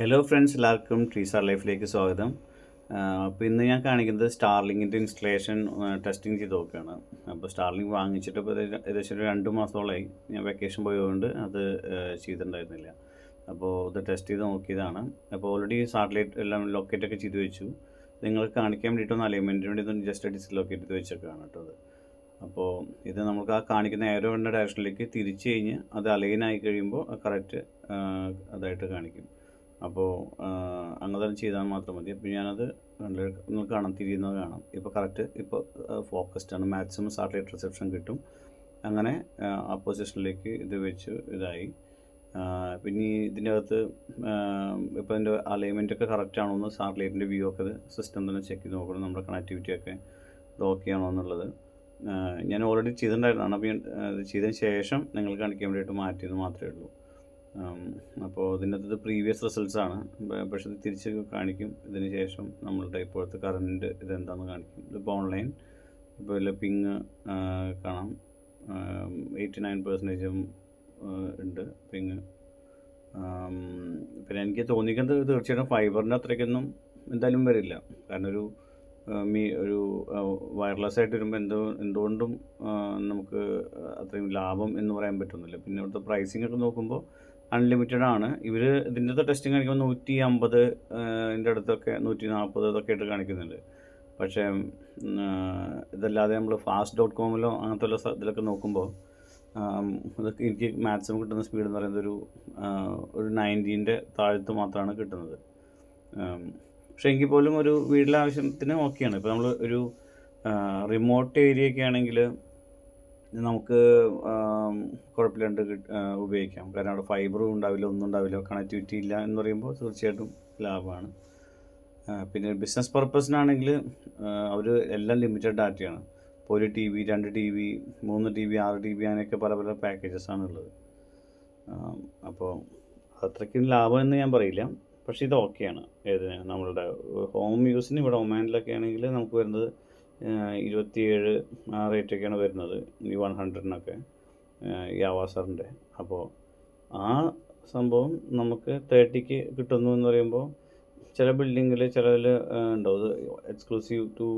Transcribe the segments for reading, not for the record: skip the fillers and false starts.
Hello friends, എല്ലാവർക്കും ട്രീസാർ ലൈഫിലേക്ക് സ്വാഗതം. അപ്പോൾ ഇന്ന് ഞാൻ കാണിക്കുന്നത് സ്റ്റാർലിങ്ങിൻ്റെ ഇൻസ്റ്റലേഷൻ ടെസ്റ്റിംഗ് ചെയ്ത് നോക്കുകയാണ്. അപ്പോൾ സ്റ്റാർലിങ് വാങ്ങിച്ചിട്ട് ഇപ്പോൾ ഏകദേശം ഒരു 2 മാസത്തോളമായി. ഞാൻ വെക്കേഷൻ പോയതുകൊണ്ട് അത് ചെയ്തിട്ടുണ്ടായിരുന്നില്ല. അപ്പോൾ ഇത് ടെസ്റ്റ് ചെയ്ത് നോക്കിയതാണ്. അപ്പോൾ ഓൾറെഡി സാറ്റലൈറ്റ് എല്ലാം ലൊക്കേറ്റൊക്കെ ചെയ്ത് വെച്ചു. നിങ്ങൾക്ക് കാണിക്കാൻ വേണ്ടിയിട്ടൊന്ന് അലൈൻമെൻറ്റിന് വേണ്ടി ഒന്ന് ജസ്റ്റ് ഡിസ്ലൊക്കേറ്റ് ചെയ്ത് വെച്ചൊക്കെയാണ് കേട്ടോ അത്. അപ്പോൾ ഇത് നമുക്ക് ആ കാണിക്കുന്ന ഏരോയുടെ ഡയറക്ഷനിലേക്ക് തിരിച്ച് കഴിഞ്ഞ് അത് അലൈൻ ആയി കഴിയുമ്പോൾ കറക്റ്റ് അതായിട്ട് കാണിക്കും. അപ്പോൾ അങ്ങനെ ചെയ്താൽ മാത്രം മതി. അപ്പോൾ ഞാനത് നിങ്ങൾക്ക് കാണാം, തിരിയുന്നത് കാണാം. ഇപ്പോൾ കറക്റ്റ് ഇപ്പോൾ ഫോക്കസ്ഡ് ആണ്. മാക്സിമം സാറ്റലൈറ്റ് റിസപ്ഷൻ കിട്ടും. അങ്ങനെ ആ പൊസിഷനിലേക്ക് ഇത് വെച്ച് ഇതായി. പിന്നെ ഇതിൻ്റെ അകത്ത് ഇപ്പോൾ ഇതിൻ്റെ അലൈൻമെൻറ്റൊക്കെ കറക്റ്റ് ആണോ എന്ന് സാറ്റലൈറ്റിൻ്റെ വ്യൂ ഒക്കെ സിസ്റ്റം തന്നെ ചെക്ക് ചെയ്ത് നോക്കണം. നമ്മുടെ കണക്ടിവിറ്റിയൊക്കെ ഇത് ഓക്കെ ആണോ എന്നുള്ളത് ഞാൻ ഓൾറെഡി ചെയ്തിട്ടുണ്ടായിരുന്നതാണ്. അപ്പോൾ ഇത് ചെയ്തതിന് ശേഷം നിങ്ങൾ കാണിക്കാൻ വേണ്ടിയിട്ട് മാറ്റിയത് മാത്രമേ ഉള്ളൂ. അപ്പോൾ ഇതിൻ്റെ അകത്ത് പ്രീവിയസ് റിസൾട്ട്സാണ്, പക്ഷേ ഇത് തിരിച്ച് കാണിക്കും. ഇതിന് ശേഷം നമ്മളുടെ ഇപ്പോഴത്തെ കറണ്ട് ഇതെന്താണെന്ന് കാണിക്കും. ഇതിപ്പോൾ ഓൺലൈൻ ഇപ്പോൾ ഇതിൽ പിങ് കാണാം, 89% ഉണ്ട് പിങ്. പിന്നെ എനിക്ക് തോന്നിക്കുന്നത് തീർച്ചയായിട്ടും ഫൈബറിൻ്റെ അത്രയ്ക്കൊന്നും എന്തായാലും വരില്ല. കാരണം ഒരു വയർലെസ് ആയിട്ട് വരുമ്പോൾ എന്തുകൊണ്ടും നമുക്ക് അത്രയും ലാഭം എന്ന് പറയാൻ പറ്റുന്നില്ല. പിന്നെ ഇവിടുത്തെ പ്രൈസിംഗ് ഒക്കെ നോക്കുമ്പോൾ അൺലിമിറ്റഡ് ആണ്. ഇവർ ഇതിൻ്റെ ടെസ്റ്റിംഗ് കാണിക്കുമ്പോൾ 150 അടുത്തൊക്കെ 140 ഇതൊക്കെ ആയിട്ട് കാണിക്കുന്നുണ്ട്. പക്ഷേ ഇതല്ലാതെ നമ്മൾ fast.comലോ അങ്ങനത്തെ ഇതിലൊക്കെ നോക്കുമ്പോൾ അതൊക്കെ എനിക്ക് മാക്സിമം കിട്ടുന്ന സ്പീഡ് എന്ന് പറയുന്നത് ഒരു 90ൻ്റെ താഴത്ത് മാത്രമാണ് കിട്ടുന്നത്. പക്ഷേ എങ്കിൽ പോലും ഒരു വീട്ടിലെ ആവശ്യത്തിന് ഓക്കെയാണ്. ഇപ്പോൾ നമ്മൾ ഒരു റിമോട്ട് ഏരിയയൊക്കെ ആണെങ്കിൽ നമുക്ക് കുഴപ്പമില്ലാണ്ട് ഉപയോഗിക്കാം. കാരണം അവിടെ ഫൈബറും ഉണ്ടാവില്ല, ഒന്നും ഉണ്ടാവില്ല, കണക്ടിവിറ്റി ഇല്ല എന്ന് പറയുമ്പോൾ തീർച്ചയായിട്ടും ലാഭമാണ്. പിന്നെ ബിസിനസ് പർപ്പസിനാണെങ്കിൽ അവർ എല്ലാം ലിമിറ്റഡ് ഡാറ്റയാണ്. ഇപ്പോൾ 1 TB 2 TB 3 TB 6 TB അങ്ങനെയൊക്കെ പല പല പാക്കേജസാണ് ഉള്ളത്. അപ്പോൾ അത്രയ്ക്കും ലാഭം എന്ന് ഞാൻ പറയില്ല. പക്ഷേ ഇത് ഓക്കെയാണ്. നമ്മളുടെ ഹോം യൂസിന് ഇവിടെ ഒമാനിലൊക്കെ ആണെങ്കിൽ നമുക്ക് വരുന്നത് 27 ആ റേറ്റൊക്കെയാണ് വരുന്നത്, ഈ 100-നൊക്കെ ഈ ആവാസറിൻ്റെ. അപ്പോൾ ആ സംഭവം നമുക്ക് 30ക്ക് കിട്ടുന്നു എന്ന് പറയുമ്പോൾ ചില ബിൽഡിങ്ങിൽ ചിലതിൽ ഉണ്ടാവും ഇത് എക്സ്ക്ലൂസീവ് ടു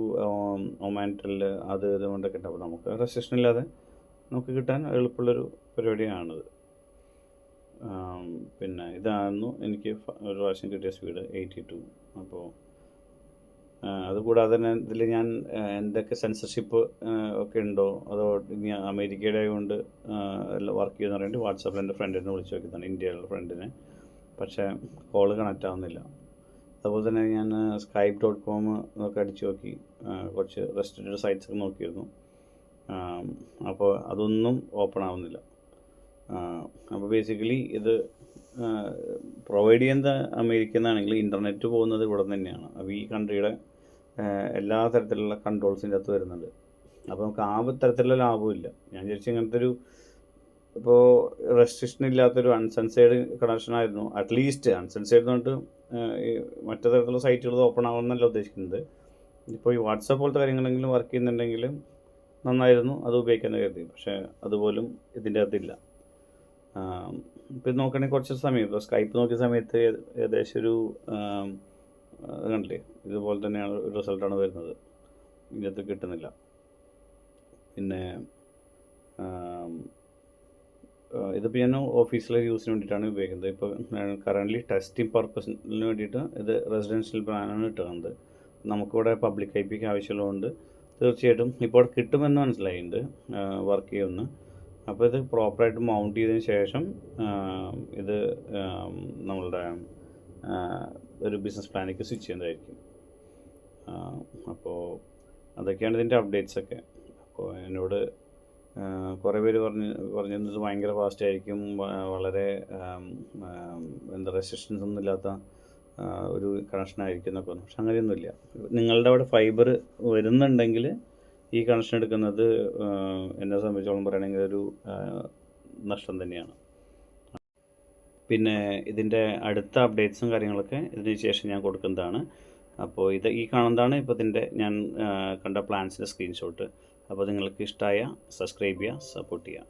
ഒമാൻറ്റൽ അത് ഇതുകൊണ്ടൊക്കെ ഉണ്ടാവും. നമുക്ക് റെസ്ട്രിക്ഷൻ ഇല്ലാതെ നമുക്ക് കിട്ടാൻ എളുപ്പമുള്ളൊരു പരിപാടിയാണിത്. പിന്നെ ഇതായിരുന്നു എനിക്ക് ഒരു പ്രാവശ്യം കിട്ടിയ സ്പീഡ് 82. അപ്പോൾ അതുകൂടാതെ തന്നെ ഇതിൽ ഞാൻ എന്തൊക്കെ സെൻസർഷിപ്പ് ഒക്കെ ഉണ്ടോ, അതോ ഇനി അമേരിക്കയുടെ കൊണ്ട് വർക്ക് ചെയ്യുന്ന പറഞ്ഞിട്ട് വാട്സാപ്പിൽ എൻ്റെ ഫ്രണ്ടിനെ വിളിച്ച് നോക്കിയതാണ്, ഇന്ത്യയിലുള്ള ഫ്രണ്ടിനെ. പക്ഷേ കോള് കണക്റ്റ് ആവുന്നില്ല. അതുപോലെ തന്നെ ഞാൻ skype.com ഒക്കെ അടിച്ച് നോക്കി, കുറച്ച് റെസ്ട്രിക്റ്റഡ് സൈറ്റ്സ് ഒക്കെ നോക്കിയിരുന്നു. അപ്പോൾ അതൊന്നും ഓപ്പൺ ആവുന്നില്ല. അപ്പോൾ ബേസിക്കലി ഇത് പ്രൊവൈഡ് ചെയ്യുന്ന അമേരിക്കയിൽ നിന്നാണെങ്കിൽ ഇൻ്റർനെറ്റ് പോകുന്നത് ഇവിടെ തന്നെയാണ്. അപ്പോൾ ഈ കൺട്രിയുടെ എല്ലാ തരത്തിലുള്ള കൺട്രോൾസിൻ്റെ അകത്ത് വരുന്നുണ്ട്. അപ്പോൾ നമുക്ക് ആ തരത്തിലുള്ള ലാഭമില്ല. ഞാൻ വിചാരിച്ചു ഇങ്ങനത്തെ ഇപ്പോൾ റെസ്ട്രിക്ഷൻ ഇല്ലാത്തൊരു അൺസെൻസേർഡ് കണക്ഷൻ ആയിരുന്നു. അറ്റ്ലീസ്റ്റ് അൺസെൻസേർഡ് എന്നിട്ട് മറ്റു തരത്തിലുള്ള സൈറ്റുകൾ ഓപ്പൺ ആവുമെന്നല്ല ഉദ്ദേശിക്കുന്നത്. ഇപ്പോൾ ഈ വാട്സാപ്പ് പോലത്തെ കാര്യങ്ങളെങ്കിലും വർക്ക് ചെയ്യുന്നുണ്ടെങ്കിൽ നന്നായിരുന്നു, അത് ഉപയോഗിക്കാൻ കരുതി. പക്ഷേ അതുപോലും ഇതിൻ്റെ അകത്തില്ല. ഇപ്പം നോക്കുകയാണെങ്കിൽ കുറച്ച് സമയം ഇപ്പോൾ സ്കൈപ്പ് നോക്കിയ സമയത്ത് ഏകദേശം ഒരു കണ്ടില്ലേ, ഇതുപോലെ തന്നെയാണ് ഒരു റിസൾട്ടാണ് വരുന്നത്. ഇതിനകത്ത് കിട്ടുന്നില്ല. പിന്നെ ഇതിപ്പോൾ ഞാൻ ഓഫീസിലെ യൂസിന് വേണ്ടിയിട്ടാണ് ഉപയോഗിക്കുന്നത്. ഇപ്പോൾ കറൻ്റ്ലി ടെസ്റ്റിംഗ് പർപ്പസിന് വേണ്ടിയിട്ട് ഇത് റെസിഡൻഷ്യൽ പ്ലാനാണ് ഇട്ടുന്നത്. നമുക്കിവിടെ പബ്ലിക് ഐപിക്ക് ആവശ്യമുള്ളതുകൊണ്ട് തീർച്ചയായിട്ടും ഇപ്പോൾ കിട്ടുമെന്ന് മനസ്സിലായിട്ടുണ്ട് വർക്ക് ചെയ്യുമെന്ന്. അപ്പോൾ ഇത് പ്രോപ്പറായിട്ട് മൗണ്ട് ചെയ്തതിന് ശേഷം ഇത് നമ്മളുടെ ഒരു ബിസിനസ് പ്ലാനിലേക്ക് സ്വിച്ച് ചെയ്യുന്നതായിരിക്കും. അപ്പോൾ അതൊക്കെയാണ് ഇതിൻ്റെ അപ്ഡേറ്റ്സൊക്കെ. അപ്പോൾ എന്നോട് കുറേ പേര് പറഞ്ഞത് ഭയങ്കര ഫാസ്റ്റ് ആയിരിക്കും, വളരെ റെസ്ട്രിക്ഷൻസ് ഒന്നും ഇല്ലാത്ത ഒരു കണക്ഷൻ ആയിരിക്കും എന്നൊക്കെ പറഞ്ഞു. പക്ഷെ അങ്ങനെയൊന്നുമില്ല. നിങ്ങളുടെ അവിടെ ഫൈബർ വരുന്നുണ്ടെങ്കിൽ ഈ കണക്ഷൻ എടുക്കുന്നത് എന്നെ സംബന്ധിച്ചോളം പറയുകയാണെങ്കിൽ ഒരു നഷ്ടം തന്നെയാണ്. പിന്നെ ഇതിൻ്റെ അടുത്ത അപ്ഡേറ്റ്സും കാര്യങ്ങളൊക്കെ ഇതിന് ശേഷം ഞാൻ കൊടുക്കുന്നതാണ്. അപ്പോൾ ഈ കാണുന്നതാണ് ഇപ്പോൾ ഇതിൻ്റെ ഞാൻ കണ്ട പ്ലാൻസിൻ്റെ സ്ക്രീൻഷോട്ട്. അപ്പോൾ നിങ്ങൾക്ക് ഇഷ്ടമായ സബ്സ്ക്രൈബ് ചെയ്യുക, സപ്പോർട്ട് ചെയ്യുക.